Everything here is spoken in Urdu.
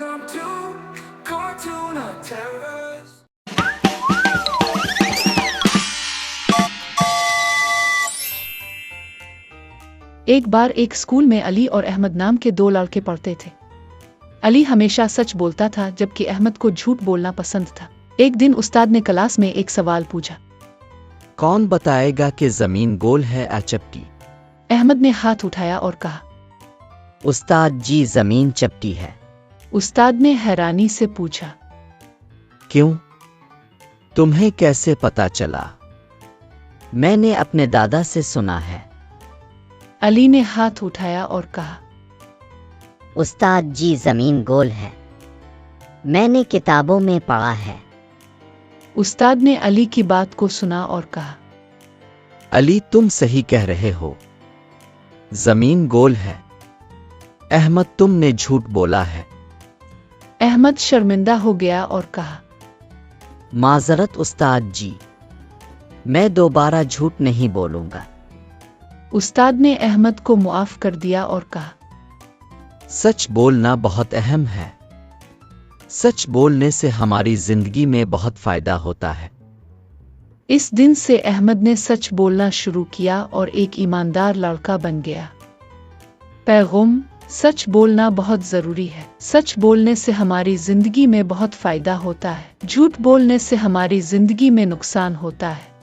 Welcome to Cartoon Terrors. ایک بار ایک اسکول میں علی اور احمد نام کے دو لڑکے پڑھتے تھے۔ علی ہمیشہ سچ بولتا تھا جبکہ احمد کو جھوٹ بولنا پسند تھا۔ ایک دن استاد نے کلاس میں ایک سوال پوچھا۔ کون بتائے گا کہ زمین گول ہے یا چپٹی؟ احمد نے ہاتھ اٹھایا اور کہا۔ استاد جی زمین چپٹی ہے۔ استاد نے حیرانی سے پوچھا۔ کیوں؟ تمہیں کیسے پتا چلا؟ میں نے اپنے دادا سے سنا ہے۔ علی نے ہاتھ اٹھایا اور کہا۔ استاد جی زمین گول ہے، میں نے کتابوں میں پڑھا ہے۔ استاد نے علی کی بات کو سنا اور کہا۔ علی تم صحیح کہہ رہے ہو، زمین گول ہے۔ احمد تم نے جھوٹ بولا ہے۔ احمد شرمندہ ہو گیا اور کہا۔ معذرت استاد جی، میں دوبارہ جھوٹ نہیں بولوں گا۔ استاد نے احمد کو معاف کر دیا اور کہا۔ سچ بولنا بہت اہم ہے۔ سچ بولنے سے ہماری زندگی میں بہت فائدہ ہوتا ہے۔ اس دن سے احمد نے سچ بولنا شروع کیا اور ایک ایماندار لڑکا بن گیا۔ پیغام: سچ بولنا بہت ضروری ہے۔ سچ بولنے سے ہماری زندگی میں بہت فائدہ ہوتا ہے۔ جھوٹ بولنے سے ہماری زندگی میں نقصان ہوتا ہے۔